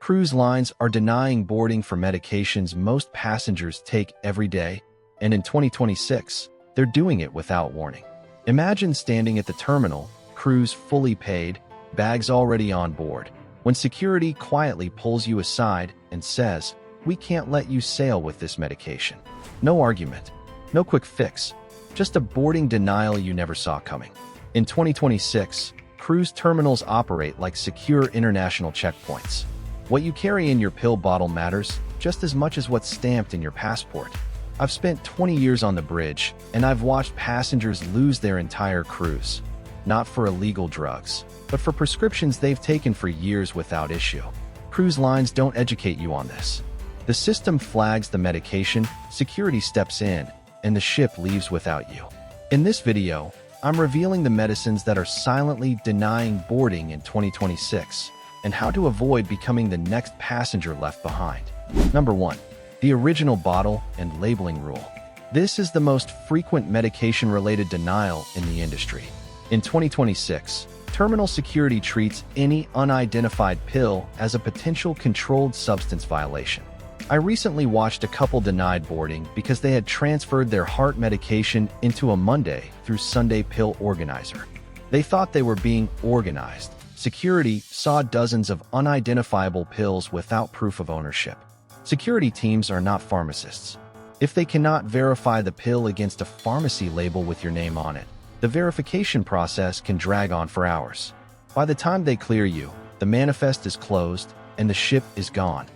Cruise lines are denying boarding for medications most passengers take every day, and in 2026, they're doing it without warning. Imagine standing at the terminal, cruise fully paid, bags already on board, when security quietly pulls you aside and says, "We can't let you sail with this medication." No argument, no quick fix, just a boarding denial you never saw coming. In 2026, cruise terminals operate like secure international checkpoints. What you carry in your pill bottle matters just as much as what's stamped in your passport. I've spent 20 years on the bridge, and I've watched passengers lose their entire cruise. Not for illegal drugs, but for prescriptions they've taken for years without issue. Cruise lines don't educate you on this. The system flags the medication, security steps in, and the ship leaves without you. In this video, I'm revealing the medicines that are silently denying boarding in 2026 and how to avoid becoming the next passenger left behind. Number 1. The original bottle and labeling rule. This is the most frequent medication-related denial in the industry. In 2026, terminal security treats any unidentified pill as a potential controlled substance violation. I recently watched a couple denied boarding because they had transferred their heart medication into a Monday through Sunday pill organizer. They thought they were being organized. Security saw dozens of unidentifiable pills without proof of ownership. Security teams are not pharmacists. If they cannot verify the pill against a pharmacy label with your name on it, the verification process can drag on for hours. By the time they clear you, the manifest is closed and the ship is gone.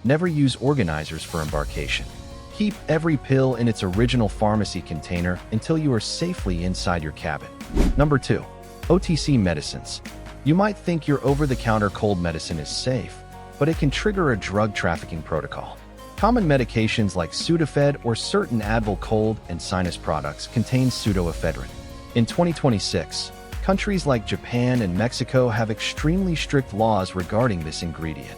Never use organizers for embarkation. Keep every pill in its original pharmacy container until you are safely inside your cabin. Number 2. OTC medicines. You might think your over-the-counter cold medicine is safe, but it can trigger a drug trafficking protocol. Common medications like Sudafed or certain Advil cold and sinus products contain pseudoephedrine. In 2026, countries like Japan and Mexico have extremely strict laws regarding this ingredient.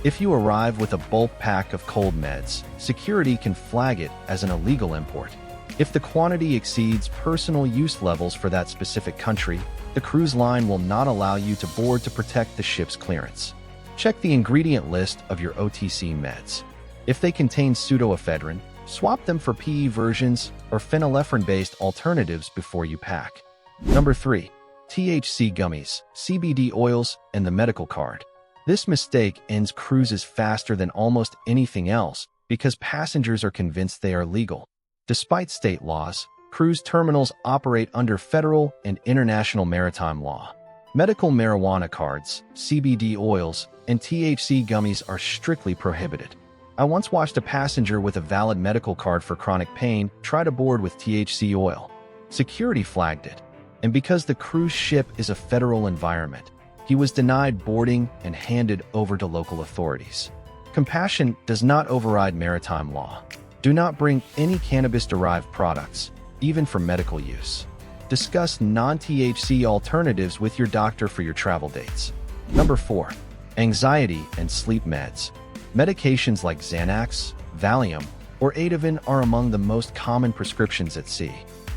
If you arrive with a bulk pack of cold meds, security can flag it as an illegal import. If the quantity exceeds personal use levels for that specific country, the cruise line will not allow you to board to protect the ship's clearance. Check the ingredient list of your OTC meds. If they contain pseudoephedrine, swap them for PE versions or phenylephrine-based alternatives before you pack. Number 3. THC gummies, CBD oils, and the medical card. This mistake ends cruises faster than almost anything else because passengers are convinced they are legal. Despite state laws, cruise terminals operate under federal and international maritime law. Medical marijuana cards, CBD oils, and THC gummies are strictly prohibited. I once watched a passenger with a valid medical card for chronic pain try to board with THC oil. Security flagged it, and because the cruise ship is a federal environment, he was denied boarding and handed over to local authorities. Compassion does not override maritime law. Do not bring any cannabis-derived products, even for medical use. Discuss non-THC alternatives with your doctor for your travel dates. Number 4. Anxiety and sleep meds. Medications like Xanax, Valium, or Ativan are among the most common prescriptions at sea.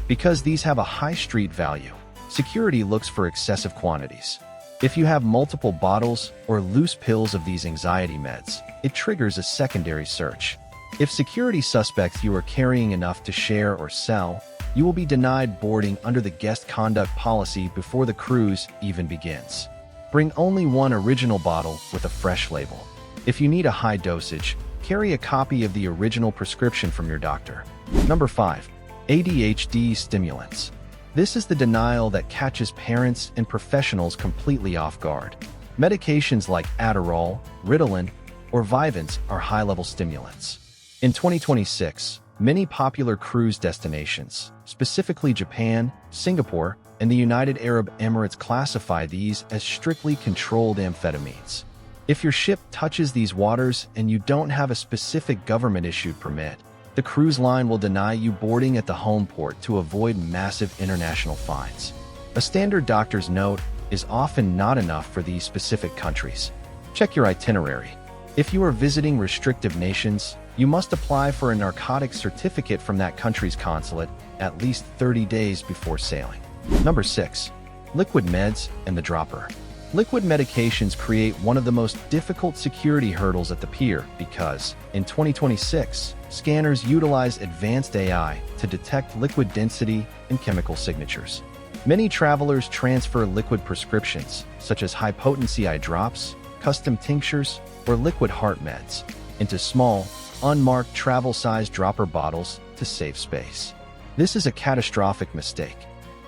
Because these have a high street value, security looks for excessive quantities. If you have multiple bottles or loose pills of these anxiety meds, it triggers a secondary search. If security suspects you are carrying enough to share or sell, you will be denied boarding under the guest conduct policy before the cruise even begins. Bring only one original bottle with a fresh label. If you need a high dosage, carry a copy of the original prescription from your doctor. Number 5. ADHD stimulants. This is the denial that catches parents and professionals completely off guard. Medications like Adderall, Ritalin, or Vyvanse are high-level stimulants. In 2026, many popular cruise destinations, specifically Japan, Singapore, and the United Arab Emirates, classify these as strictly controlled amphetamines. If your ship touches these waters and you don't have a specific government-issued permit, the cruise line will deny you boarding at the home port to avoid massive international fines. A standard doctor's note is often not enough for these specific countries. Check your itinerary. If you are visiting restrictive nations, you must apply for a narcotics certificate from that country's consulate at least 30 days before sailing. Number 6. Liquid meds and the dropper. Liquid medications create one of the most difficult security hurdles at the pier because, in 2026, scanners utilize advanced AI to detect liquid density and chemical signatures. Many travelers transfer liquid prescriptions, such as high-potency eye drops, custom tinctures, or liquid heart meds, into small, unmarked travel-sized dropper bottles to save space. This is a catastrophic mistake.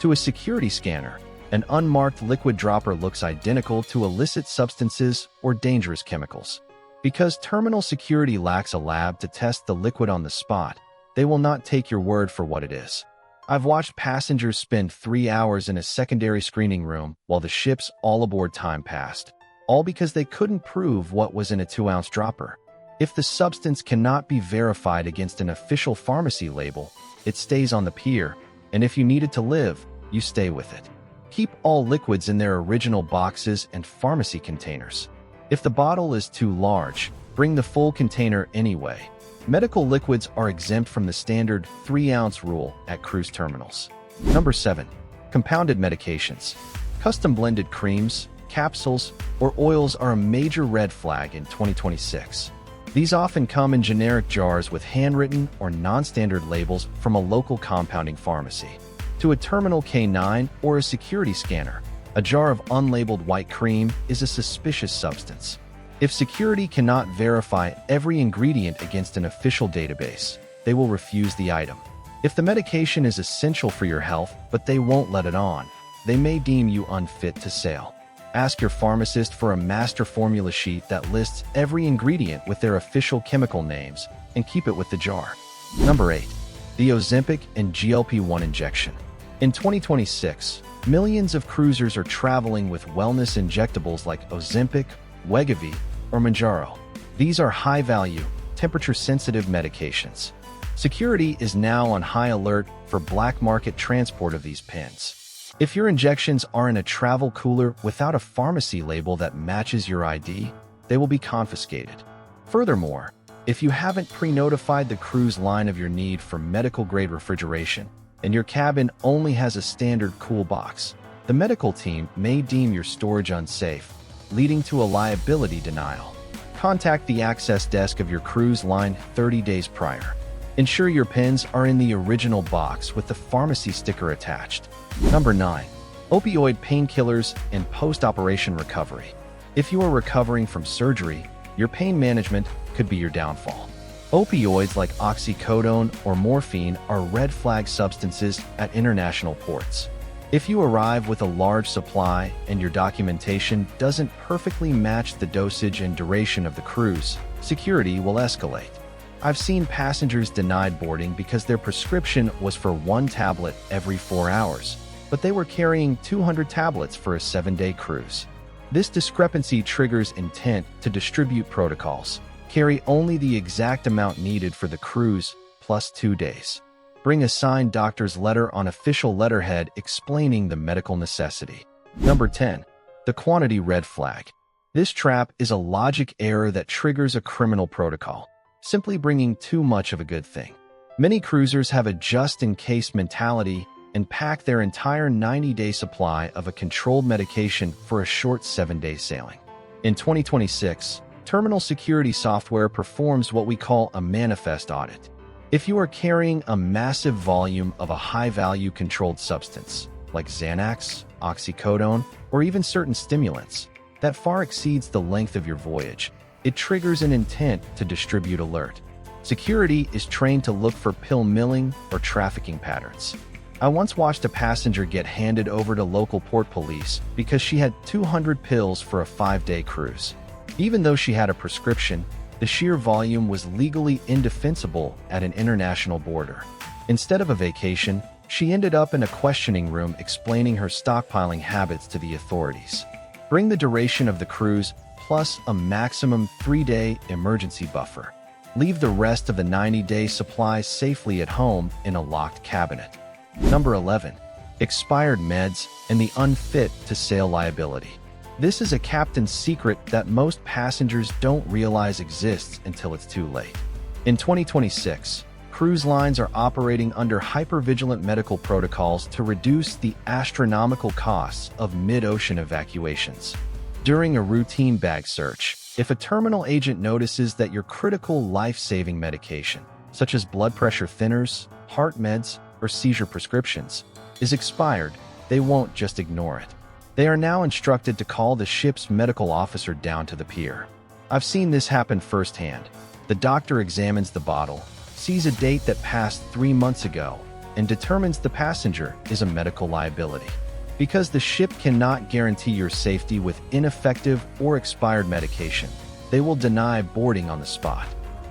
To a security scanner, an unmarked liquid dropper looks identical to illicit substances or dangerous chemicals. Because terminal security lacks a lab to test the liquid on the spot, they will not take your word for what it is. I've watched passengers spend 3 hours in a secondary screening room while the ship's all-aboard time passed, all because they couldn't prove what was in a 2-ounce dropper. If the substance cannot be verified against an official pharmacy label, it stays on the pier, and if you need it to live, you stay with it. Keep all liquids in their original boxes and pharmacy containers. If the bottle is too large, bring the full container anyway. Medical liquids are exempt from the standard 3-ounce rule at cruise terminals. Number 7. Compounded medications. Custom blended creams, capsules, or oils are a major red flag in 2026. These often come in generic jars with handwritten or non-standard labels from a local compounding pharmacy. To a Terminal K9 or a security scanner, a jar of unlabeled white cream is a suspicious substance. If security cannot verify every ingredient against an official database, they will refuse the item. If the medication is essential for your health, but they won't let it on, they may deem you unfit to sail. Ask your pharmacist for a master formula sheet that lists every ingredient with their official chemical names and keep it with the jar. Number 8. The Ozempic and GLP-1 injection. In 2026, millions of cruisers are traveling with wellness injectables like Ozempic, Wegovy, or Mounjaro. These are high-value, temperature-sensitive medications. Security is now on high alert for black market transport of these pens. If your injections are in a travel cooler without a pharmacy label that matches your ID, they will be confiscated. Furthermore, if you haven't pre-notified the cruise line of your need for medical-grade refrigeration, and your cabin only has a standard cool box, the medical team may deem your storage unsafe, leading to a liability denial. Contact the access desk of your cruise line 30 days prior. Ensure your pens are in the original box with the pharmacy sticker attached. Number 9. Opioid painkillers and post-operation recovery. If you are recovering from surgery, your pain management could be your downfall. Opioids like oxycodone or morphine are red flag substances at international ports. If you arrive with a large supply and your documentation doesn't perfectly match the dosage and duration of the cruise, security will escalate. I've seen passengers denied boarding because their prescription was for 1 tablet every 4 hours, but they were carrying 200 tablets for a 7-day cruise. This discrepancy triggers intent to distribute protocols. Carry only the exact amount needed for the cruise, plus 2 days. Bring a signed doctor's letter on official letterhead explaining the medical necessity. Number 10. The quantity red flag. This trap is a logic error that triggers a criminal protocol, simply bringing too much of a good thing. Many cruisers have a just-in-case mentality and pack their entire 90-day supply of a controlled medication for a short 7-day sailing. In 2026, terminal security software performs what we call a manifest audit. If you are carrying a massive volume of a high-value controlled substance, like Xanax, oxycodone, or even certain stimulants, that far exceeds the length of your voyage, it triggers an intent to distribute alert. Security is trained to look for pill milling or trafficking patterns. I once watched a passenger get handed over to local port police because she had 200 pills for a 5-day cruise. Even though she had a prescription, the sheer volume was legally indefensible at an international border. Instead of a vacation, she ended up in a questioning room explaining her stockpiling habits to the authorities. Bring the duration of the cruise plus a maximum 3-day emergency buffer. Leave the rest of the 90-day supply safely at home in a locked cabinet. Number 11. Expired meds and the unfit to sail liability. This is a captain's secret that most passengers don't realize exists until it's too late. In 2026, cruise lines are operating under hypervigilant medical protocols to reduce the astronomical costs of mid-ocean evacuations. During a routine bag search, if a terminal agent notices that your critical life-saving medication, such as blood pressure thinners, heart meds, or seizure prescriptions, is expired, they won't just ignore it. They are now instructed to call the ship's medical officer down to the pier. I've seen this happen firsthand. The doctor examines the bottle, sees a date that passed 3 months ago, and determines the passenger is a medical liability. Because the ship cannot guarantee your safety with ineffective or expired medication, they will deny boarding on the spot.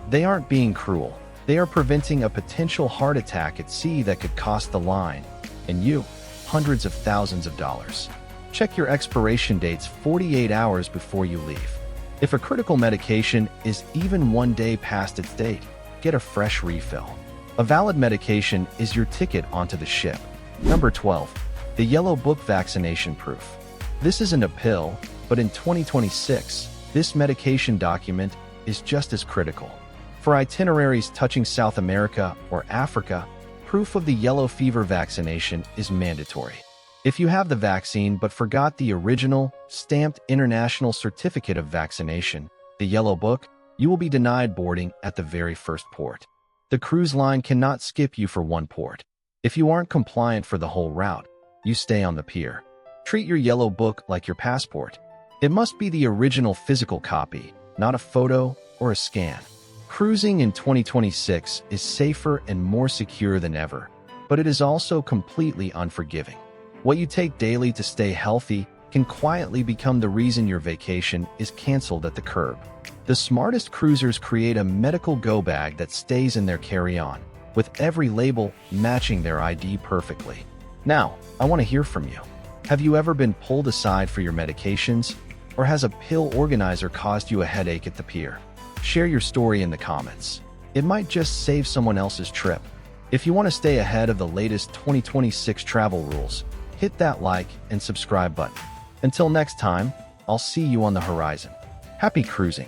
They aren't being cruel. They are preventing a potential heart attack at sea that could cost the line, and you, hundreds of thousands of dollars. Check your expiration dates 48 hours before you leave. If a critical medication is even 1 day past its date, get a fresh refill. A valid medication is your ticket onto the ship. Number 12. The Yellow Book Vaccination Proof. This isn't a pill, but in 2026, this medication document is just as critical. For itineraries touching South America or Africa, proof of the yellow fever vaccination is mandatory. If you have the vaccine but forgot the original, stamped international certificate of vaccination, the Yellow Book, you will be denied boarding at the very first port. The cruise line cannot skip you for one port. If you aren't compliant for the whole route, you stay on the pier. Treat your Yellow Book like your passport. It must be the original physical copy, not a photo or a scan. Cruising in 2026 is safer and more secure than ever, but it is also completely unforgiving. What you take daily to stay healthy can quietly become the reason your vacation is canceled at the curb. The smartest cruisers create a medical go bag that stays in their carry-on, with every label matching their ID perfectly. Now, I want to hear from you. Have you ever been pulled aside for your medications, or has a pill organizer caused you a headache at the pier? Share your story in the comments. It might just save someone else's trip. If you want to stay ahead of the latest 2026 travel rules, hit that like and subscribe button. Until next time, I'll see you on the horizon. Happy cruising!